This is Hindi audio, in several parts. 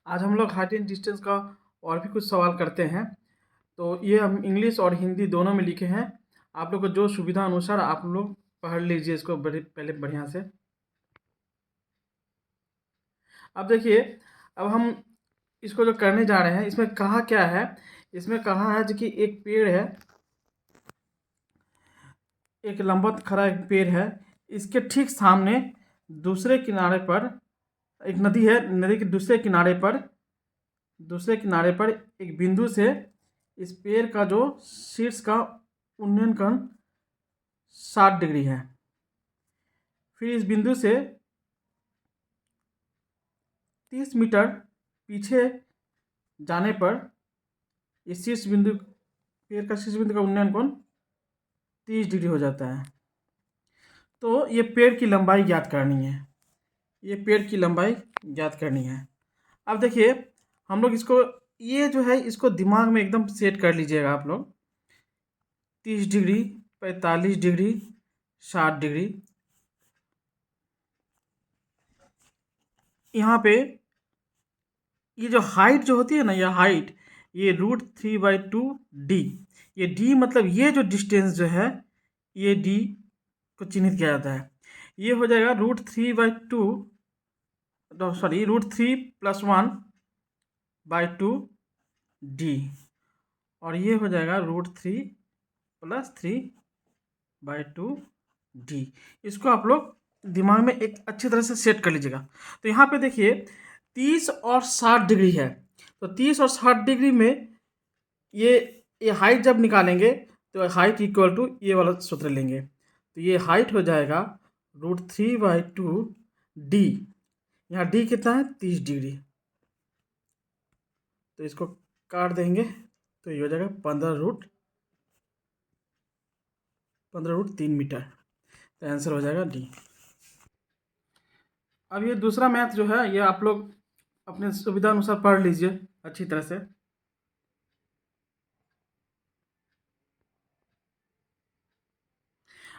आज हम लोग हाइट एंड डिस्टेंस का और भी कुछ सवाल करते हैं। तो ये हम इंग्लिश और हिंदी दोनों में लिखे हैं। आप लोग को जो सुविधा अनुसार आप लोग पढ़ लीजिए इसको पहले बढ़िया से। अब देखिए, अब हम इसको जो करने जा रहे हैं इसमें कहा क्या है, इसमें कहा है जो कि एक पेड़ है, एक लंबा खड़ा एक पेड़ है, इसके ठीक सामने दूसरे किनारे पर एक नदी है, नदी के दूसरे किनारे पर एक बिंदु से इस पेड़ का जो शीर्ष का उन्नयन कोण 60 डिग्री है। फिर इस बिंदु से 30 मीटर पीछे जाने पर इस पेड़ का शीर्ष बिंदु का उन्नयन कोण 30 डिग्री हो जाता है। तो ये पेड़ की लंबाई ज्ञात करनी है, ये पेड़ की लंबाई ज्ञात करनी है। अब देखिए, हम लोग इसको ये जो है इसको दिमाग में एकदम सेट कर लीजिएगा आप लोग। 30 डिग्री, 45 डिग्री, 60 डिग्री। यहाँ पे ये जो हाइट जो होती है ना, ये हाइट, ये √3/2 d, ये d मतलब ये जो डिस्टेंस जो है ये d को चिन्हित किया जाता है। ये हो जाएगा √3/2, सॉरी √3+1/2 d, और ये हो जाएगा √3+3/2 d। इसको आप लोग दिमाग में एक अच्छी तरह से सेट कर लीजिएगा। तो यहाँ पे देखिए 30 और 60 डिग्री है, तो 30 और 60 डिग्री में ये हाइट जब निकालेंगे तो हाइट इक्वल टू ये वाला सूत्र लेंगे, तो ये हाइट हो जाएगा √3/2 d। यहाँ d कितना है, 30 डिग्री, तो इसको काट देंगे तो ये हो जाएगा 15√3 मीटर। तो आंसर हो जाएगा डी। अब ये दूसरा मैथ जो है ये आप लोग अपने सुविधा अनुसार पढ़ लीजिए अच्छी तरह से।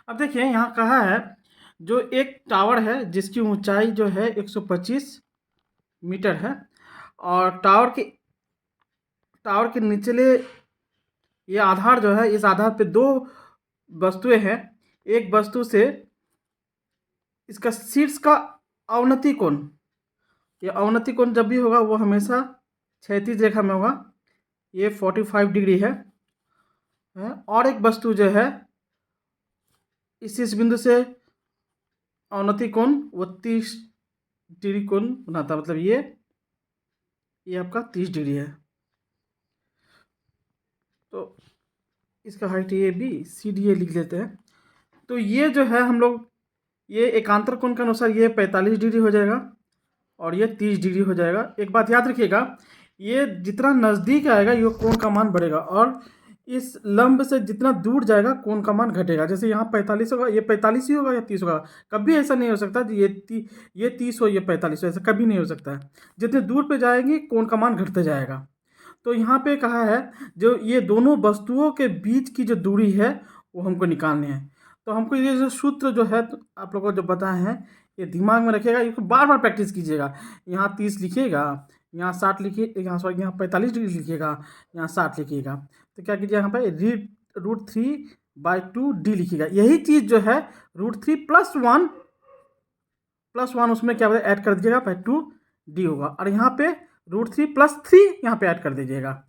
अब देखिए यहाँ कहा है जो एक टावर है जिसकी ऊंचाई जो है 125 मीटर है, और टावर के निचले ये आधार जो है, इस आधार पे दो वस्तुएं हैं। एक वस्तु से इसका शीर्ष का अवनति कोण, ये अवनति कोण जब भी होगा वो हमेशा क्षैतिज रेखा में होगा, ये 45 डिग्री है। और एक वस्तु जो है इस बिंदु से अवनति कोण वो 30 डिग्री कोण बनाता, मतलब ये आपका 30 डिग्री है। तो इसका height A B C D A लिख लेते हैं। तो ये जो है हम लोग ये एकांतर कोण के अनुसार ये 45 डिग्री हो जाएगा और ये 30 डिग्री हो जाएगा। एक बात याद रखिएगा, ये जितना नज़दीक आएगा ये कोण का मान बढ़ेगा, और इस लंब से जितना दूर जाएगा कोण का मान घटेगा। जैसे यहाँ 45 होगा, ये 45 ही होगा या 30 होगा, कभी ऐसा नहीं हो सकता ये 30 हो ये 45 हो, ऐसा कभी नहीं हो सकता है। जितने दूर पे जाएंगे कोण का मान घटते जाएगा। तो यहाँ पे कहा है जो ये दोनों वस्तुओं के बीच की जो दूरी है वो हमको निकालनी है। तो हमको ये जो सूत्र जो है तो आप लोगों को जो बताए हैं ये दिमाग में रखिएगा, इसको बार बार प्रैक्टिस कीजिएगा। यहाँ 30 लिखिएगा, यहाँ 60 लिखिए, यहाँ सॉरी यहाँ 45 डिग्री लिखिएगा, यहाँ 60 लिखिएगा। तो क्या कीजिए यहाँ पे √3/2 d लिखिएगा। यही चीज़ जो है √3+1 उसमें क्या ऐड कर दीजिएगा, 2d होगा, और यहाँ पे √3+3 यहाँ पे ऐड कर दीजिएगा,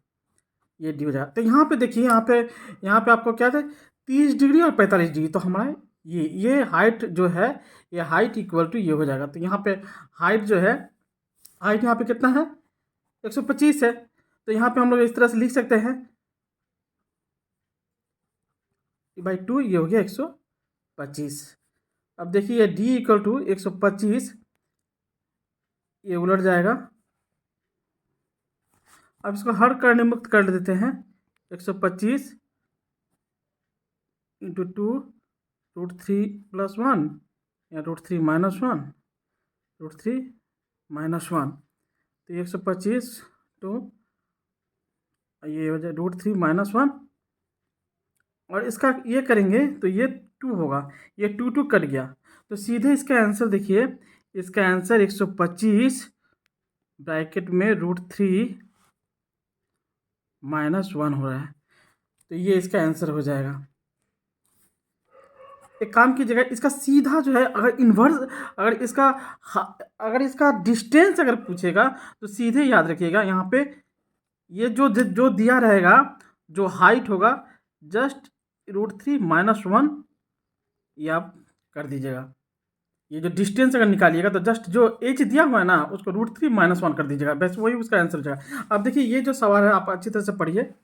ये डी हो जाएगा। तो यहाँ पे देखिए, यहाँ पे आपको क्या थे, 30 डिग्री और 45 डिग्री। तो हमारा ये हाइट जो है ये हाइट इक्वल टू ये हो जाएगा। तो यहाँ पे हाइट जो है, हाइट यहाँ पे कितना है, 125 है। तो यहाँ पे हम लोग इस तरह से लिख सकते हैं बाई 2, ये हो गया 125। अब देखिए डी इक्वल टू 125, ये उलट जाएगा। अब इसको हर करने मुक्त कर देते हैं, 125 इंटू 2 √3+1 या √3-1, √3-1। तो 125 तो ये हो जाए √3-1, और इसका ये करेंगे तो ये 2 होगा, ये 2 कट गया। तो सीधे इसका आंसर देखिए, इसका आंसर 125 ब्रैकेट में √3 -1 हो रहा है, तो ये इसका आंसर हो जाएगा। एक काम कीजिएगा, इसका सीधा जो है अगर इन्वर्स, अगर इसका डिस्टेंस अगर पूछेगा तो सीधे याद रखिएगा यहाँ पे ये जो दिया रहेगा, जो हाइट होगा जस्ट √3 -1 ये आप कर दीजिएगा। ये जो डिस्टेंस अगर निकालिएगा तो जस्ट जो एच दिया हुआ है ना उसको √3 -1 कर दीजिएगा, बस वही उसका आंसर हो जाएगा। अब देखिए ये जो सवाल है आप अच्छी तरह से पढ़िए,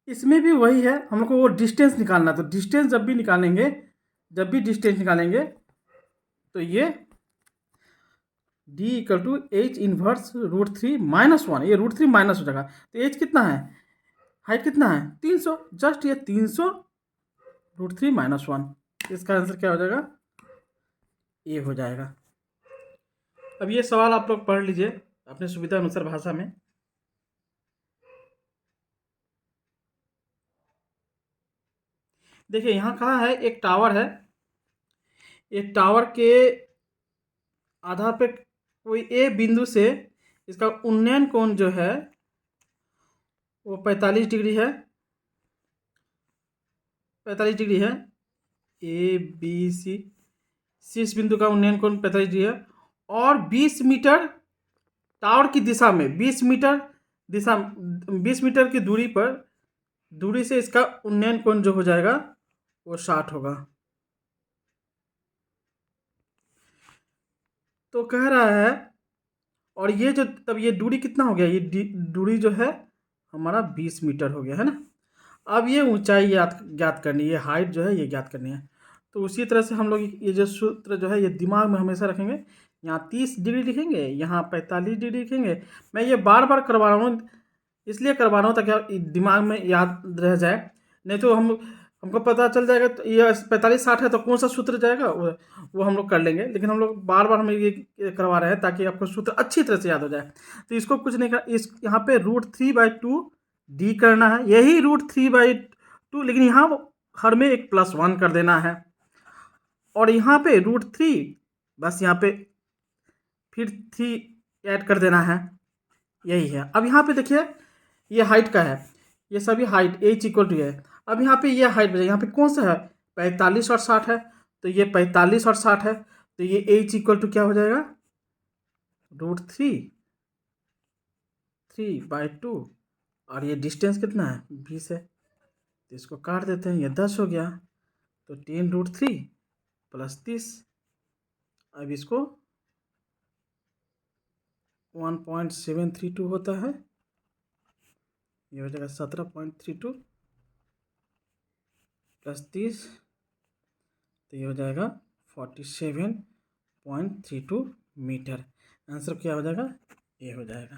इसमें भी वही है, हम लोग को वो डिस्टेंस निकालना। तो डिस्टेंस जब भी डिस्टेंस निकालेंगे तो ये D = H इनवर्स √3 -1, ये √3 माइनस हो जाएगा। तो एच कितना है, हाइट कितना है 300, जस्ट ये 300 √3 -1, इसका आंसर क्या हो जाएगा, ये हो जाएगा। अब ये सवाल आप लोग पढ़ लीजिए अपने सुविधा अनुसार भाषा में। देखिए यहाँ कहा है एक टावर है, एक टावर के आधार पे कोई ए बिंदु से इसका उन्नयन कोण जो है वो 45 डिग्री है, 45 डिग्री है। ए बी सी इस बिंदु का उन्नयन कोण 45 डिग्री है और 20 मीटर टावर की दिशा में 20 मीटर की दूरी से इसका उन्नयन कोण जो हो जाएगा वो 60 होगा। तो कह रहा है, और ये जो तब ये दूरी कितना हो गया, ये दूरी जो है हमारा 20 मीटर हो गया है ना। अब ये ऊंचाई ज्ञात करनी है, ये हाइट जो है ये ज्ञात करनी है। तो उसी तरह से हम लोग ये जो सूत्र जो है ये दिमाग में हमेशा रखेंगे। यहाँ 30 डिग्री लिखेंगे, यहाँ 45 डिग्री लिखेंगे। मैं ये बार बार करवा रहा हूँ, इसलिए करवा रहा हूँ ताकि दिमाग में याद रह जाए, नहीं तो हमको पता चल जाएगा तो ये 45-60 है तो कौन सा सूत्र जाएगा वो हम लोग कर लेंगे। लेकिन हम लोग बार बार हम ये करवा रहे हैं ताकि आपको सूत्र अच्छी तरह से याद हो जाए। तो इसको कुछ नहीं कर, इस यहाँ पे √3/2 D करना है, यही √3/2, लेकिन यहाँ हर में एक +1 कर देना है। और यहाँ पे √3 बस यहाँ पे फिर 3 ऐड कर देना है, यही है। अब यहाँ पे देखिए ये हाइट का है, ये सभी हाइट H = है। अब यहाँ पे ये हाइट बचा, यहाँ पे कौन सा है 45 और 60 है, तो ये 45 और 60 है, तो ये H = क्या हो जाएगा √3/2 और ये डिस्टेंस कितना है 20 है, तो इसको काट देते हैं, ये 10 हो गया, तो 10√3 + 30। अब इसको 1.732 होता है, ये हो जाएगा 17.32 + 30, तो ये हो जाएगा 47.32 मीटर। आंसर क्या हो जाएगा, ये हो जाएगा।